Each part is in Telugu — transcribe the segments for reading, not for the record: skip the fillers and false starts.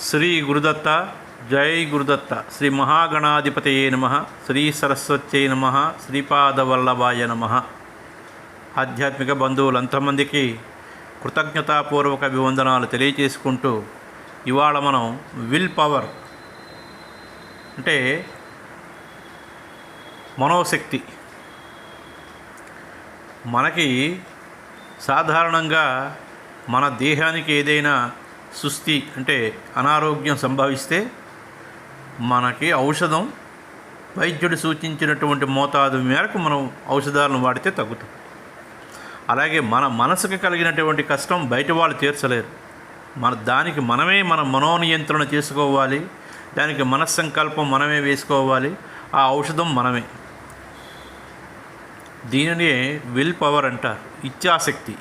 శ్రీ గురుదత్త జై గురుదత్త. శ్రీ మహాగణాధిపతయే నమ. శ్రీ సరస్వత్యై నమ. శ్రీపాదవల్లభాయ నమ. ఆధ్యాత్మిక బంధువులంతమందికి కృతజ్ఞతాపూర్వక అభివందనాలు తెలియచేసుకుంటూ, ఇవాళ మనం విల్ పవర్ అంటే మనోశక్తి. మనకి సాధారణంగా మన దేహానికి ఏదైనా సుస్థి అంటే అనారోగ్యం సంభవిస్తే మనకి ఔషధం వైద్యుడు సూచించినటువంటి మోతాదు మేరకు మనం ఔషధాలను వాడితే తగ్గుతుంది. అలాగే మన మనసుకు కలిగినటువంటి కష్టం బయట వాళ్ళు తీర్చలేరు. దానికి మనమే మన మనోనియంత్రణ చేసుకోవాలి. దానికి మనస్సంకల్పం మనమే వేసుకోవాలి. ఆ ఔషధం మనమే. దీనినే విల్ పవర్ అంటారు, ఇచ్ఛాశక్తి.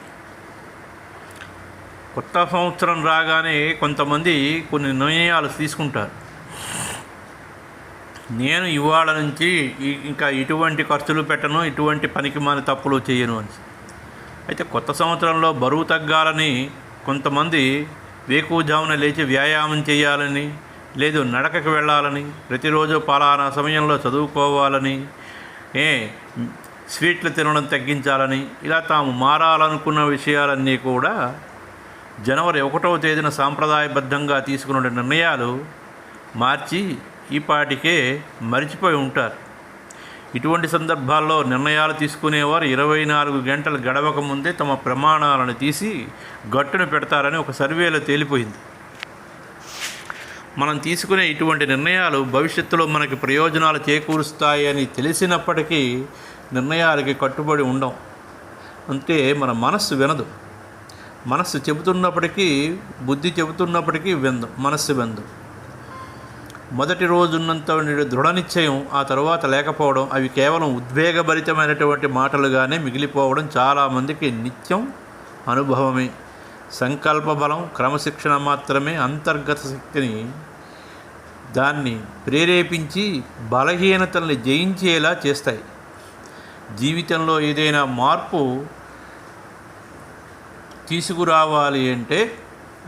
కొత్త సంవత్సరం రాగానే కొంతమంది కొన్ని నిర్ణయాలు తీసుకుంటారు. నేను ఇవాళ నుంచి ఇంకా ఇటువంటి ఖర్చులు పెట్టను, ఇటువంటి పనికిమాలిన తప్పులు చేయను అని. అయితే కొత్త సంవత్సరంలో బరువు తగ్గాలని కొంతమంది వేకువజామున లేచి వ్యాయామం చేయాలని, లేదు నడకకు వెళ్ళాలని, ప్రతిరోజు పలానా సమయంలో చదువుకోవాలని, స్వీట్లు తినడం తగ్గించాలని, ఇలా తాము మారాలనుకున్న విషయాలన్నీ కూడా జనవరి 1వ తేదీన సాంప్రదాయబద్ధంగా తీసుకున్న నిర్ణయాలు మార్చి ఈపాటికే మరిచిపోయి ఉంటారు. ఇటువంటి సందర్భాల్లో నిర్ణయాలు తీసుకునేవారు 24 గంటలు గడవక ముందే తమ ప్రమాణాలను తీసి గట్టును పెడతారని ఒక సర్వేలో తేలిపోయింది. మనం తీసుకునే ఇటువంటి నిర్ణయాలు భవిష్యత్తులో మనకి ప్రయోజనాలు చేకూరుస్తాయని తెలిసినప్పటికీ నిర్ణయాలకి కట్టుబడి ఉండం. అంతే, మన మనస్సు వినదు. మనస్సు చెబుతున్నప్పటికీ, బుద్ధి చెబుతున్నప్పటికీ మనస్సు వినదు. మొదటి రోజున్నంత దృఢ నిశ్చయం ఆ తర్వాత లేకపోవడం, అవి కేవలం ఉద్వేగభరితమైనటువంటి మాటలుగానే మిగిలిపోవడం చాలామందికి నిత్యం అనుభవమే. సంకల్ప బలం, క్రమశిక్షణ మాత్రమే అంతర్గత శక్తిని దాన్ని ప్రేరేపించి బలహీనతల్ని జయించేలా చేస్తాయి. జీవితంలో ఏదైనా మార్పు తీసుకురావాలి అంటే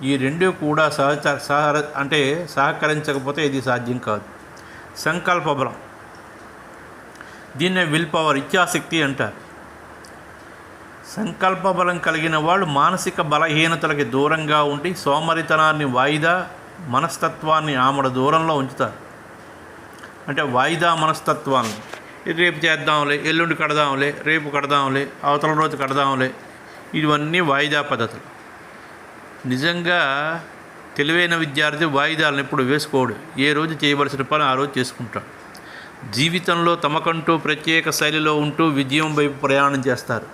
ఈ రెండు కూడా సహకరించకపోతే ఇది సాధ్యం కాదు. సంకల్ప బలం, దీన్నే విల్ పవర్, ఇచ్ఛాశక్తి అంటారు. సంకల్ప బలం కలిగిన వాళ్ళు మానసిక బలహీనతలకి దూరంగా ఉండి సోమరితనాన్ని వాయిదా మనస్తత్వాన్ని ఆమడ దూరంలో ఉంచుతారు. అంటే వాయిదా మనస్తత్వాన్ని, రేపు చేద్దాంలే, ఎల్లుండి కడదాంలే, రేపు కడదాంలే, అవతల రోజు కడదాంలే, ఇవన్నీ వాయిదా పద్ధతులు. నిజంగా తెలివైన విద్యార్థి వాయిదాలను ఎప్పుడు వేసుకోడు. ఏ రోజు చేయవలసిన పని ఆ రోజు చేసుకుంటాడు. జీవితంలో తమకంటూ ప్రత్యేక శైలిలో ఉంటూ విజయం వైపు ప్రయాణం చేస్తారు.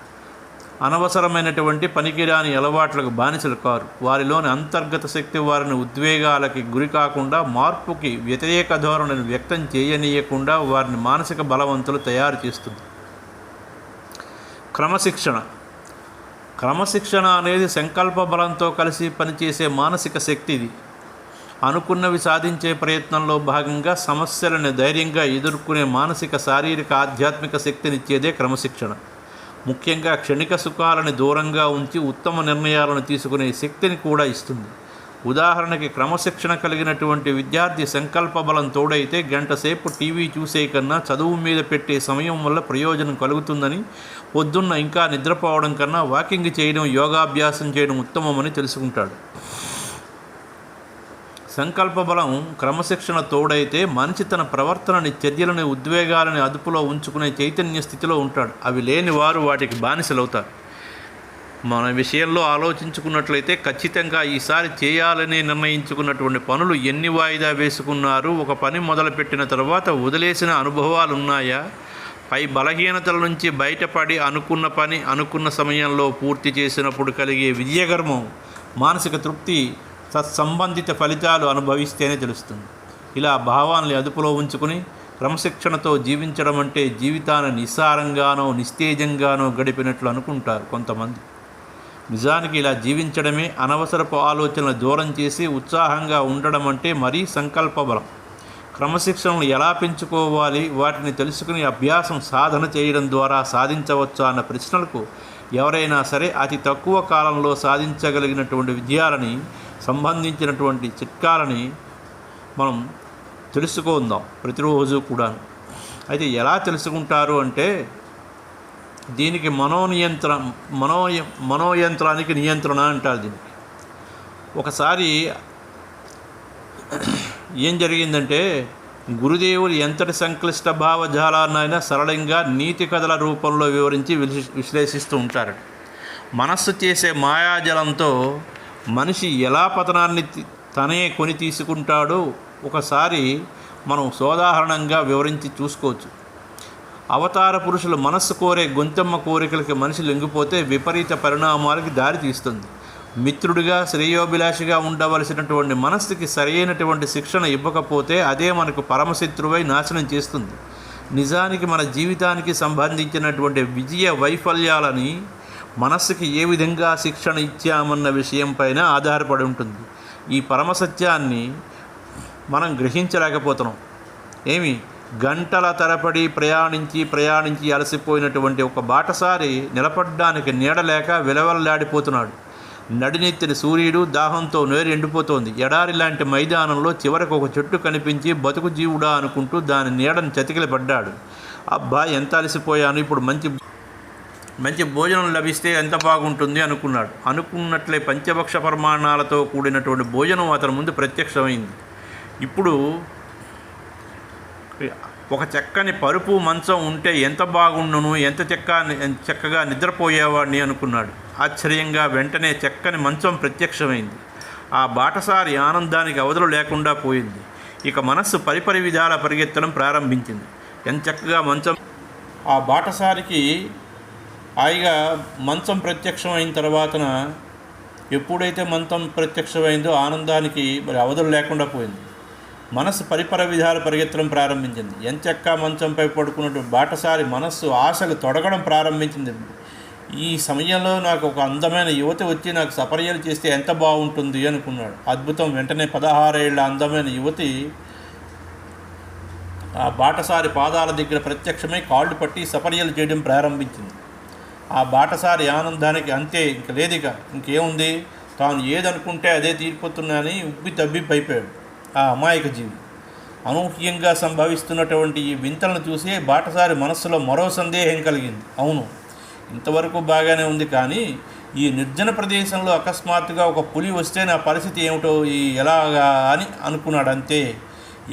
అనవసరమైనటువంటి పనికిరాని అలవాట్లకు బానిసలు కారు. వారిలోని అంతర్గత శక్తి వారిని ఉద్వేగాలకి గురి కాకుండా, మార్పుకి వ్యతిరేక ధోరణిని వ్యక్తం చేయనీయకుండా వారిని మానసిక బలవంతులు తయారు చేస్తుంది. క్రమశిక్షణ అనేది సంకల్ప బలంతో కలిసి పనిచేసే మానసిక శక్తి. ఇది అనుకున్నవి సాధించే ప్రయత్నంలో భాగంగా సమస్యలను ధైర్యంగా ఎదుర్కొనే మానసిక, శారీరక, ఆధ్యాత్మిక శక్తినిచ్చేదే క్రమశిక్షణ. ముఖ్యంగా క్షణిక సుఖాలను దూరంగా ఉంచి ఉత్తమ నిర్ణయాలను తీసుకునే శక్తిని కూడా ఇస్తుంది. ఉదాహరణకి, క్రమశిక్షణ కలిగినటువంటి విద్యార్థి సంకల్ప బలం తోడైతే గంట సేపు టీవీ చూసే కన్నా చదువు మీద పెట్టే సమయం వల్ల ప్రయోజనం కలుగుతుందని, పొద్దున్న ఇంకా నిద్రపోవడం కన్నా వాకింగ్ చేయడం, యోగాభ్యాసం చేయడం ఉత్తమమని తెలుసుకుంటాడు. సంకల్ప బలం, క్రమశిక్షణ తోడైతే మనిషి తన ప్రవర్తనని, చర్యలని, ఉద్వేగాలని అదుపులో ఉంచుకునే చైతన్య స్థితిలో ఉంటాడు. అవి లేని వారు వాటికి బానిసలవుతారు. మన విషయంలో ఆలోచించుకున్నట్లయితే ఖచ్చితంగా ఈసారి చేయాలని నిర్ణయించుకున్నటువంటి పనులు ఎన్ని వాయిదా వేసుకున్నారు, ఒక పని మొదలుపెట్టిన తర్వాత వదిలేసిన అనుభవాలు ఉన్నాయా, పై బలహీనతల నుంచి బయటపడి అనుకున్న పని అనుకున్న సమయంలో పూర్తి చేసినప్పుడు కలిగే విజయగర్వం, మానసిక తృప్తి, తత్సంబంధిత ఫలితాలు అనుభవిస్తేనే తెలుస్తుంది. ఇలా భావాన్ని అదుపులో ఉంచుకుని క్రమశిక్షణతో జీవించడం అంటే జీవితాన్ని నిస్సారంగానో నిస్తేజంగానో గడిపినట్లు అనుకుంటారు కొంతమంది. నిజానికి ఇలా జీవించడమే అనవసరపు ఆలోచనలు దూరం చేసి ఉత్సాహంగా ఉండడం అంటే మరీ సంకల్ప బలం. క్రమశిక్షణను ఎలా పెంచుకోవాలి, వాటిని తెలుసుకుని అభ్యాసం, సాధన చేయడం ద్వారా సాధించవచ్చా అన్న ప్రశ్నలకు ఎవరైనా సరే అతి తక్కువ కాలంలో సాధించగలిగినటువంటి విజయాలని సంబంధించినటువంటి చిట్కాలని మనం తెలుసుకుందాం ప్రతిరోజు కూడా. అయితే ఎలా తెలుసుకుంటారు అంటే, దీనికి మనోయంత్రానికి నియంత్రణ అంటారు దీనికి. ఒకసారి ఏం జరిగిందంటే, గురుదేవులు ఎంతటి సంక్లిష్ట భావజాలాన్నైనా సరళంగా నీతి కథల రూపంలో వివరించి విశ్లేషిస్తూ ఉంటారు. మనస్సు చేసే మాయాజలంతో మనిషి ఎలా పతనాన్ని తనే కొని తీసుకుంటాడో ఒకసారి మనం సోదాహరణంగా వివరించి చూసుకోవచ్చు. అవతార పురుషులు మనస్సు కోరే గొంతెమ్మ కోరికలకి మనిషి లొంగిపోతే విపరీత పరిణామాలకి దారి తీస్తుంది. మిత్రుడిగా శ్రేయోభిలాషిగా ఉండవలసినటువంటి మనస్సుకి సరైనటువంటి శిక్షణ ఇవ్వకపోతే అదే మనకు పరమశత్రువై నాశనం చేస్తుంది. నిజానికి మన జీవితానికి సంబంధించినటువంటి విజయ వైఫల్యాలని మనస్సుకి ఏ విధంగా శిక్షణ ఇచ్చామన్న విషయంపైన ఆధారపడి ఉంటుంది. ఈ పరమసత్యాన్ని మనం గ్రహించలేకపోతున్నాం. గంటల తరబడి ప్రయాణించి అలసిపోయినటువంటి ఒక బాటసారి నిలబడ్డానికి నీడలేక విలవల్లాడిపోతున్నాడు. నడినెత్తిన సూర్యుడు దాహంతో నోరు ఎండిపోతోంది. ఎడారి లాంటి మైదానంలో చివరకు ఒక చెట్టు కనిపించి బతుకు జీవుడా అనుకుంటూ దాని నీడను చతికిల పడ్డాడు. అబ్బా, ఎంత అలసిపోయాను, ఇప్పుడు మంచి భోజనం లభిస్తే ఎంత బాగుంటుంది అనుకున్నాడు. అనుకున్నట్లే పంచభక్ష పరిమాణాలతో కూడినటువంటి భోజనం అతని ముందు ప్రత్యక్షమైంది. ఇప్పుడు ఒక చక్కని పరుపు మంచం ఉంటే ఎంత బాగుండును, ఎంత చక్కగా నిద్రపోయేవాడిని అనుకున్నాడు. ఆశ్చర్యంగా వెంటనే చక్కని మంచం ప్రత్యక్షమైంది. ఆ బాటసారి ఆనందానికి అవధులు లేకుండా పోయింది. ఇక మనస్సు పరిపరి విధాల పరిగెత్తడం ప్రారంభించింది. ఎంత చక్కగా మంచం. ఆ బాటసారికి హాయిగా మంచం ప్రత్యక్షమైన తర్వాతన ఎప్పుడైతే మంచం ప్రత్యక్షమైందో ఆనందానికి మరి అవధులు లేకుండా పోయింది. మనస్సు పరిపర విధాలు పరిగెత్తడం ప్రారంభించింది. ఎంచక్కా మంచంపై పడుకున్నటువంటి బాటసారి మనస్సు ఆశలు తొడగడం ప్రారంభించింది. ఈ సమయంలో నాకు ఒక అందమైన యువతి వచ్చి నాకు సపర్యలు చేస్తే ఎంత బాగుంటుంది అనుకున్నాడు. అద్భుతం. వెంటనే 16 ఏళ్ల అందమైన యువతి ఆ బాటసారి పాదాల దగ్గర ప్రత్యక్షమై కాళ్ళు పట్టి సపర్యలు చేయడం ప్రారంభించింది. ఆ బాటసారి ఆనందానికి అంతే ఇంక లేదిక. ఇంకేముంది, తాను ఏదనుకుంటే అదే తీరిపోతున్నానని ఉబ్బి తబ్బి పైపోయాడు ఆ అమాయక జీవి. అనూహ్యంగా సంభవిస్తున్నటువంటి ఈ వింతలను చూసి బాటసారి మనస్సులో మరో సందేహం కలిగింది. అవును, ఇంతవరకు బాగానే ఉంది, కానీ ఈ నిర్జన ప్రదేశంలో అకస్మాత్తుగా ఒక పులి వస్తే నా పరిస్థితి ఏమిటో ఎలాగా అని అనుకున్నాడు. అంతే,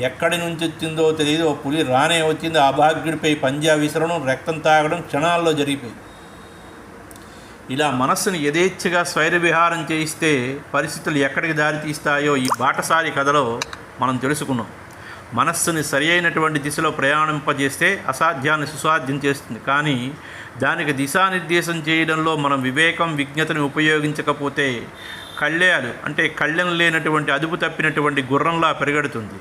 ఎక్కడి నుంచి వచ్చిందో తెలియదు. ఓ పులి రానే వచ్చింది. ఆ భాగ్యుడిపై పంజా విసరడం, రక్తం తాగడం క్షణాల్లో జరిగిపోయింది. ఇలా మనస్సును యథేచ్ఛగా స్వైర విహారం చేయిస్తే పరిస్థితులు ఎక్కడికి దారితీస్తాయో ఈ బాటసారి కథలో మనం తెలుసుకున్నాం. మనస్సుని సరి అయినటువంటి దిశలో ప్రయాణింపజేస్తే అసాధ్యాన్ని సుసాధ్యం చేస్తుంది. కానీ దానికి దిశానిర్దేశం చేయడంలో మనం వివేకం విజ్ఞతని ఉపయోగించకపోతే కళ్ళెం లేనటువంటి అదుపు తప్పినటువంటి గుర్రంలా పెరగడుతుంది.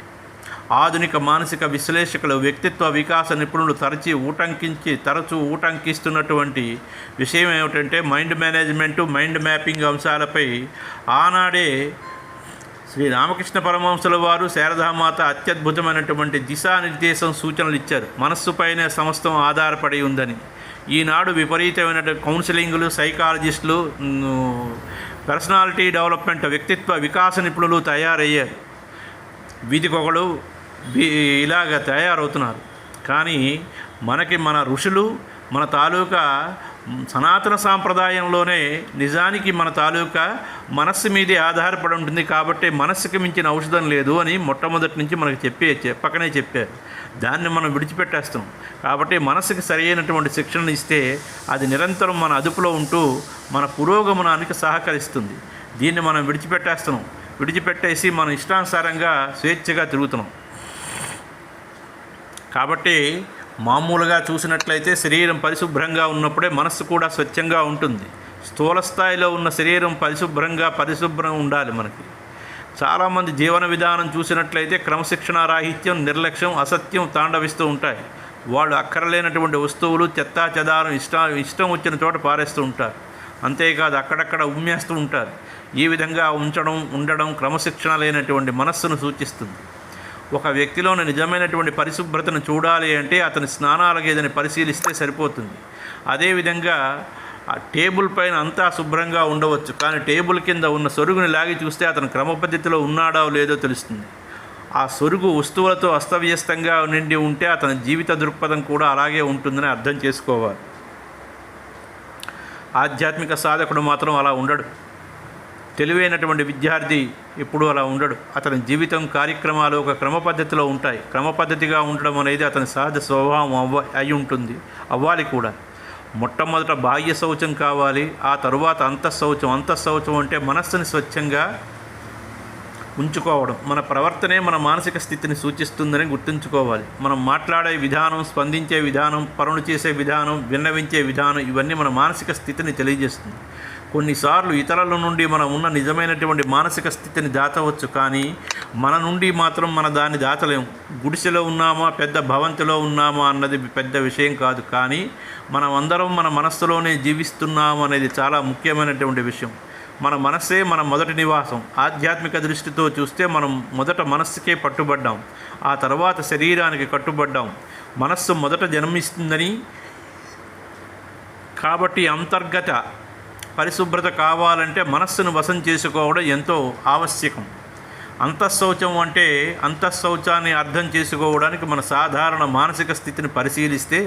ఆధునిక మానసిక విశ్లేషకులు, వ్యక్తిత్వ వికాస నిపుణులు తరచూ ఊటంకిస్తున్నటువంటి విషయం ఏమిటంటే, మైండ్ మేనేజ్మెంటు, మైండ్ మ్యాపింగ్ అంశాలపై ఆనాడే శ్రీ రామకృష్ణ పరమహంసుల వారు, శారదామాత అత్యద్భుతమైనటువంటి దిశానిర్దేశం సూచనలు ఇచ్చారు. మనస్సుపైనే సమస్తం ఆధారపడి ఉందని. ఈనాడు విపరీతమైన కౌన్సిలింగులు, సైకాలజిస్టులు, పర్సనాలిటీ డెవలప్మెంట్, వ్యక్తిత్వ వికాస నిపుణులు తయారయ్యారు. వీధికొకడు ఇలాగ తయారవుతున్నారు. కానీ మన ఋషులు, మన తాలూకా సనాతన సాంప్రదాయంలోనే నిజానికి మన తాలూకా మనస్సు మీదే ఆధారపడి ఉంటుంది. కాబట్టి మనస్సుకి మించిన ఔషధం లేదు అని మొట్టమొదటి నుంచి మనకు చెప్పకనే చెప్పారు. దాన్ని మనం విడిచిపెట్టేస్తాం. కాబట్టి మనస్సుకి సరైనటువంటి శిక్షణ ఇస్తే అది నిరంతరం మన అదుపులో ఉంటూ మన పురోగమనానికి సహకరిస్తుంది. దీన్ని మనం విడిచిపెట్టేసి మన ఇష్టానుసారంగా స్వేచ్ఛగా తిరుగుతున్నాం. కాబట్టి మామూలుగా చూసినట్లయితే శరీరం పరిశుభ్రంగా ఉన్నప్పుడే మనస్సు కూడా స్వచ్ఛంగా ఉంటుంది. స్థూల స్థాయిలో ఉన్న శరీరం పరిశుభ్రం ఉండాలి మనకి. చాలామంది జీవన విధానం చూసినట్లయితే క్రమశిక్షణ రాహిత్యం, నిర్లక్ష్యం, అసత్యం తాండవిస్తూ ఉంటాయి. వాళ్ళు అక్కరలేనటువంటి వస్తువులు, చెత్తా చెదారం ఇష్టం వచ్చిన చోట పారేస్తూ ఉంటారు. అంతేకాదు అక్కడక్కడ ఉమ్మేస్తూ ఉంటారు. ఈ విధంగా ఉండడం క్రమశిక్షణ లేనటువంటి మనస్సును సూచిస్తుంది. ఒక వ్యక్తిలోని నిజమైనటువంటి పరిశుభ్రతను చూడాలి అంటే అతని స్నానాల గేదని పరిశీలిస్తే సరిపోతుంది. అదేవిధంగా ఆ టేబుల్ పైన అంతా శుభ్రంగా ఉండవచ్చు, కానీ టేబుల్ కింద ఉన్న సొరుగుని లాగి చూస్తే అతను క్రమపద్ధతిలో ఉన్నాడో లేదో తెలుస్తుంది. ఆ సొరుగు వస్తువులతో అస్తవ్యస్తంగా నిండి ఉంటే అతని జీవిత దృక్పథం కూడా అలాగే ఉంటుందని అర్థం చేసుకోవాలి. ఆధ్యాత్మిక సాధకుడు మాత్రం అలా ఉండడు. తెలివైనటువంటి విద్యార్థి ఎప్పుడూ అలా ఉండడు. అతని జీవితం, కార్యక్రమాలు ఒక క్రమ పద్ధతిలో ఉంటాయి. క్రమపద్ధతిగా ఉండడం అనేది అతని సహజ స్వభావం అయి ఉంటుంది, అవ్వాలి కూడా. మొట్టమొదట బాహ్య శౌచం కావాలి, ఆ తరువాత అంతఃశౌచం. అంతఃశౌచం అంటే మనస్సుని స్వచ్ఛంగా ఉంచుకోవడం. మన ప్రవర్తనే మన మానసిక స్థితిని సూచిస్తుందని గుర్తుంచుకోవాలి. మనం మాట్లాడే విధానం, స్పందించే విధానం, పనులు చేసే విధానం, విన్నవించే విధానం ఇవన్నీ మన మానసిక స్థితిని తెలియజేస్తుంది. కొన్నిసార్లు ఇతరుల నుండి మనం ఉన్న నిజమైనటువంటి మానసిక స్థితిని దాచవచ్చు, కానీ మన నుండి మాత్రం మన దాన్ని దాచలేము. గుడిసెలో ఉన్నామా, పెద్ద భవంతిలో ఉన్నామా అన్నది పెద్ద విషయం కాదు, కానీ మనం అందరం మన మనస్సులోనే జీవిస్తున్నాము అనేది చాలా ముఖ్యమైనటువంటి విషయం. మన మనస్సే మన మొదటి నివాసం. ఆధ్యాత్మిక దృష్టితో చూస్తే మనం మొదట మనస్సుకే పట్టుబడ్డాం, ఆ తర్వాత శరీరానికి కట్టుబడ్డాం. మనస్సు మొదట జన్మిస్తుందని, కాబట్టి అంతర్గత పరిశుభ్రత కావాలంటే మనస్సును వశం చేసుకోవడం ఎంతో ఆవశ్యకం. అంతఃశౌచం అంటే అంతఃశౌచాన్ని అర్థం చేసుకోవడానికి మన సాధారణ మానసిక స్థితిని పరిశీలిస్తే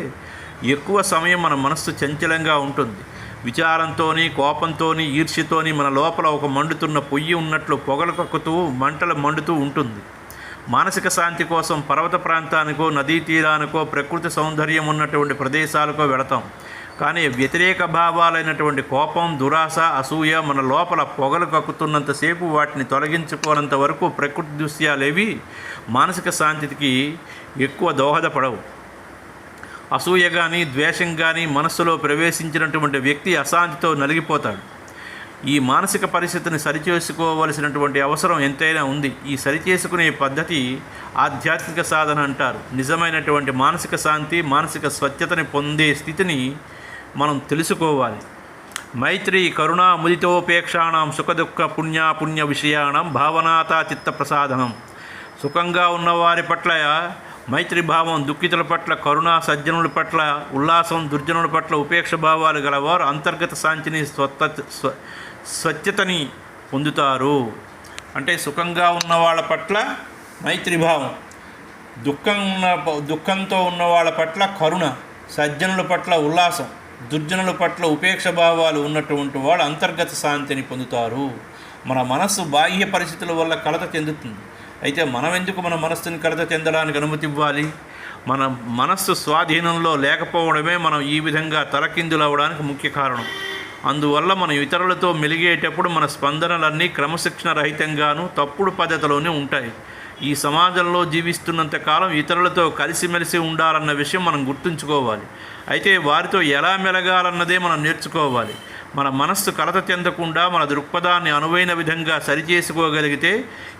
ఎక్కువ సమయం మన మనస్సు చంచలంగా ఉంటుంది. విచారంతోని, కోపంతోని, ఈర్ష్యతోని మన లోపల ఒక మండుతున్న పొయ్యి ఉన్నట్లు పొగలు కక్కుతూ, మంటలు మండుతూ ఉంటుంది. మానసిక శాంతి కోసం పర్వత ప్రాంతానికో, నదీ తీరానికో, ప్రకృతి సౌందర్యం ఉన్నటువంటి ప్రదేశాలకో వెళతాం. కానీ వ్యతిరేక భావాలైనటువంటి కోపం, దురాశ, అసూయ మన లోపల పొగలు కక్కుతున్నంతసేపు, వాటిని తొలగించుకోనంత వరకు ప్రకృతి దృశ్యాలేవి మానసిక శాంతికి ఎక్కువ దోహదపడవు. అసూయ కానీ, ద్వేషం కానీ మనస్సులో ప్రవేశించినటువంటి వ్యక్తి అశాంతితో నలిగిపోతాడు. ఈ మానసిక పరిస్థితిని సరిచేసుకోవలసినటువంటి అవసరం ఎంతైనా ఉంది. ఈ సరిచేసుకునే పద్ధతి ఆధ్యాత్మిక సాధన అంటారు. నిజమైనటువంటి మానసిక శాంతి, మానసిక స్వచ్ఛతని పొందే స్థితిని మనం తెలుసుకోవాలి. మైత్రి కరుణా ముదితోపేక్షాణం సుఖదుఃఖ పుణ్య విషయాణం భావనాతా చిత్త ప్రసాదనం. సుఖంగా ఉన్నవారి పట్ల మైత్రి భావం, దుఃఖితుల పట్ల కరుణ, సజ్జనుల పట్ల ఉల్లాసం, దుర్జనుల పట్ల ఉపేక్ష భావాలు గలవారు అంతర్గత శాంతిని, స్వచ్ఛతని పొందుతారు. అంటే సుఖంగా ఉన్న వాళ్ళ పట్ల మైత్రిభావం, దుఃఖంతో ఉన్న వాళ్ళ పట్ల కరుణ, సజ్జనుల పట్ల ఉల్లాసం, దుర్జనుల పట్ల ఉపేక్ష భావాలు ఉన్నటువంటి వాళ్ళు అంతర్గత శాంతిని పొందుతారు. మన మనస్సు బాహ్య పరిస్థితుల వల్ల కలత చెందుతుంది. అయితే మనం ఎందుకు మన మనస్సుని కలత చెందడానికి అనుమతి ఇవ్వాలి? మన మనస్సు స్వాధీనంలో లేకపోవడమే మనం ఈ విధంగా తలకిందులు అవ్వడానికి ముఖ్య కారణం. అందువల్ల మనం ఇతరులతో మెలిగేటప్పుడు మన స్పందనలన్నీ క్రమశిక్షణ రహితంగాను, తప్పుడు పద్ధతిలోనే ఉంటాయి. ఈ సమాజంలో జీవిస్తున్నంత కాలం ఇతరులతో కలిసిమెలిసి ఉండాలన్న విషయం మనం గుర్తుంచుకోవాలి. అయితే వారితో ఎలా మెలగాలన్నదే మనం నేర్చుకోవాలి. మన మనస్సు కలత చెందకుండా మన దృక్పథాన్ని అనువైన విధంగా సరిచేసుకోగలిగితే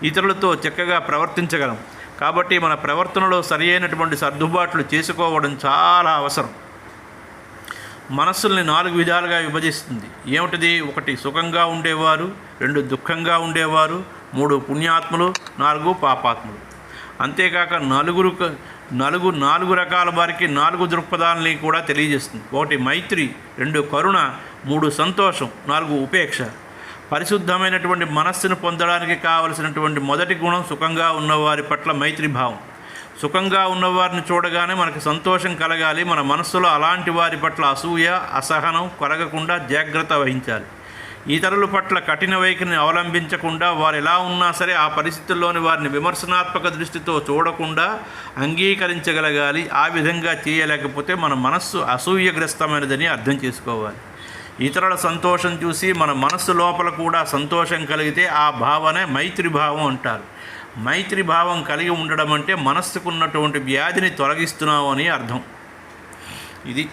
ఇతరులతో చక్కగా ప్రవర్తించగలం. కాబట్టి మన ప్రవర్తనలో సరియైనటువంటి సర్దుబాట్లు చేసుకోవడం చాలా అవసరం. మనస్సుల్ని 4 విధాలుగా విభజిస్తుంది. ఏమిటిది? 1 సుఖంగా ఉండేవారు, 2 దుఃఖంగా ఉండేవారు, 3 పుణ్యాత్ములు, 4 పాపాత్ములు. అంతేకాక 4 రకాల వారికి 4 దృక్పథాలని కూడా తెలియజేస్తుంది. 1 మైత్రి, 2 కరుణ, 3 సంతోషం, 4 ఉపేక్ష. పరిశుద్ధమైనటువంటి మనస్సును పొందడానికి కావలసినటువంటి మొదటి గుణం సుఖంగా ఉన్నవారి పట్ల మైత్రిభావం. సుఖంగా ఉన్నవారిని చూడగానే మనకు సంతోషం కలగాలి. మన మనస్సులో అలాంటి వారి పట్ల అసూయ, అసహనం కలగకుండా జాగ్రత్త వహించాలి. ఇతరుల పట్ల కఠిన వైఖరిని అవలంబించకుండా, వారు ఎలా ఉన్నా సరే ఆ పరిస్థితుల్లోని వారిని విమర్శనాత్మక దృష్టితో చూడకుండా అంగీకరించగలగాలి. ఆ విధంగా చేయలేకపోతే మన మనస్సు అసూయగ్రస్తమైనదని అర్థం చేసుకోవాలి. ఇతరుల సంతోషం చూసి మన మనస్సు లోపల కూడా సంతోషం కలిగితే ఆ భావనే మైత్రిభావం అంటారు. మైత్రిభావం కలిగి ఉండడం అంటే మనస్సుకున్నటువంటి వ్యాధిని తొలగిస్తున్నావు అని అర్థం. ఇది